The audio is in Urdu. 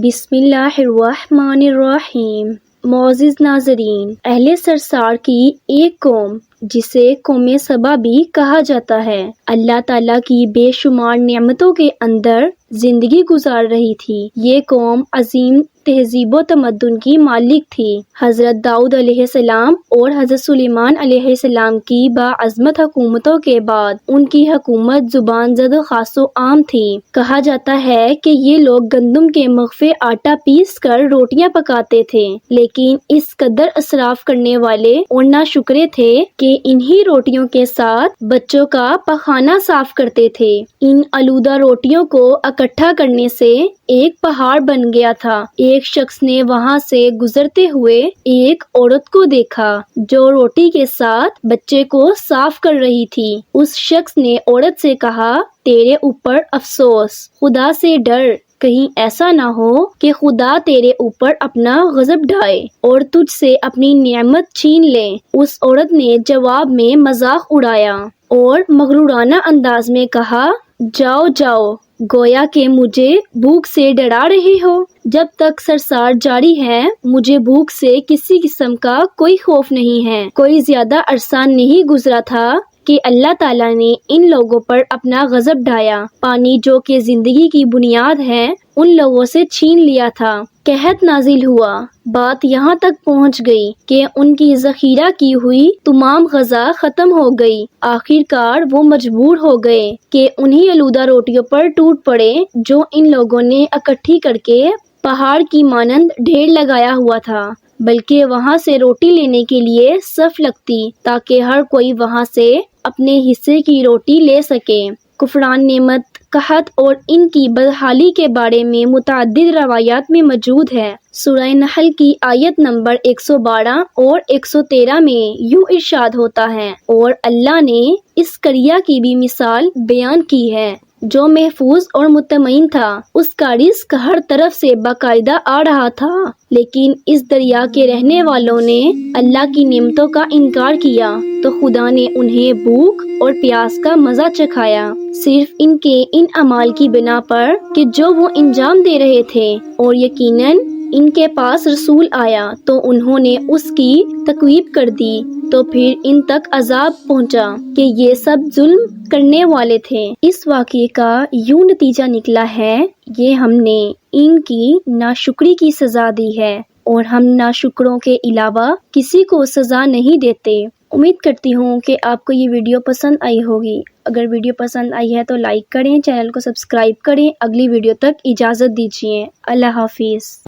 بسم اللہ الرحمن الرحیم۔ معزز ناظرین، اہل سرسار کی ایک قوم جسے قوم سبا بھی کہا جاتا ہے، اللہ تعالیٰ کی بے شمار نعمتوں کے اندر زندگی گزار رہی تھی۔ یہ قوم عظیم تہذیب و تمدن کی مالک تھی۔ حضرت داؤد علیہ السلام اور حضرت سلیمان علیہ السلام کی باعظمت حکومتوں کے بعد ان کی حکومت زبان زد و خاص و عام تھی۔ کہا جاتا ہے کہ یہ لوگ گندم کے مغفے آٹا پیس کر روٹیاں پکاتے تھے، لیکن اس قدر اسراف کرنے والے اور ناشکرے تھے کہ انہی روٹیوں کے ساتھ بچوں کا پخانہ صاف کرتے تھے۔ ان آلودہ روٹیوں کو اکٹھا کرنے سے ایک پہاڑ بن گیا تھا۔ ایک شخص نے وہاں سے گزرتے ہوئے ایک عورت کو دیکھا جو روٹی کے ساتھ بچے کو صاف کر رہی تھی۔ اس شخص نے عورت سے کہا، تیرے اوپر افسوس، خدا سے ڈر، کہیں ایسا نہ ہو کہ خدا تیرے اوپر اپنا غضب ڈھائے اور تجھ سے اپنی نعمت چھین لے۔ اس عورت نے جواب میں مذاق اڑایا اور مغرورانہ انداز میں کہا، جاؤ جاؤ، گویا کہ مجھے بھوک سے ڈرا رہے ہو۔ جب تک سرسار جاری ہے مجھے بھوک سے کسی قسم کا کوئی خوف نہیں ہے۔ کوئی زیادہ عرصہ نہیں گزرا تھا کہ اللہ تعالیٰ نے ان لوگوں پر اپنا غضب ڈھایا۔ پانی جو کہ زندگی کی بنیاد ہے ان لوگوں سے چھین لیا تھا۔ قحط نازل ہوا۔ بات یہاں تک پہنچ گئی کہ ان کی ذخیرہ کی ہوئی تمام غذا ختم ہو گئی۔ آخر کار وہ مجبور ہو گئے کہ انہی آلودہ روٹیوں پر ٹوٹ پڑے جو ان لوگوں نے اکٹھی کر کے پہاڑ کی مانند ڈھیر لگایا ہوا تھا، بلکہ وہاں سے روٹی لینے کے لیے صف لگتی تاکہ ہر کوئی وہاں سے اپنے حصے کی روٹی لے سکے۔ کفران نعمت، قحط اور ان کی بدحالی کے بارے میں متعدد روایات میں موجود ہے۔ سورہ نحل کی آیت نمبر 112 اور 113 میں یوں ارشاد ہوتا ہے، اور اللہ نے اس قریہ کی بھی مثال بیان کی ہے جو محفوظ اور مطمئن تھا۔ اس کا رزق ہر طرف سے باقاعدہ آ رہا تھا، لیکن اس دریا کے رہنے والوں نے اللہ کی نعمتوں کا انکار کیا تو خدا نے انہیں بھوک اور پیاس کا مزہ چکھایا، صرف ان کے ان اعمال کی بنا پر کہ جو وہ انجام دے رہے تھے۔ اور یقیناً ان کے پاس رسول آیا تو انہوں نے اس کی تکذیب کر دی، تو پھر ان تک عذاب پہنچا کہ یہ سب ظلم کرنے والے تھے۔ اس واقعے کا یوں نتیجہ نکلا ہے، یہ ہم نے ان کی ناشکری کی سزا دی ہے اور ہم ناشکروں کے علاوہ کسی کو سزا نہیں دیتے۔ امید کرتی ہوں کہ آپ کو یہ ویڈیو پسند آئی ہوگی۔ اگر ویڈیو پسند آئی ہے تو لائک کریں، چینل کو سبسکرائب کریں۔ اگلی ویڈیو تک اجازت دیجیے۔ اللہ حافظ۔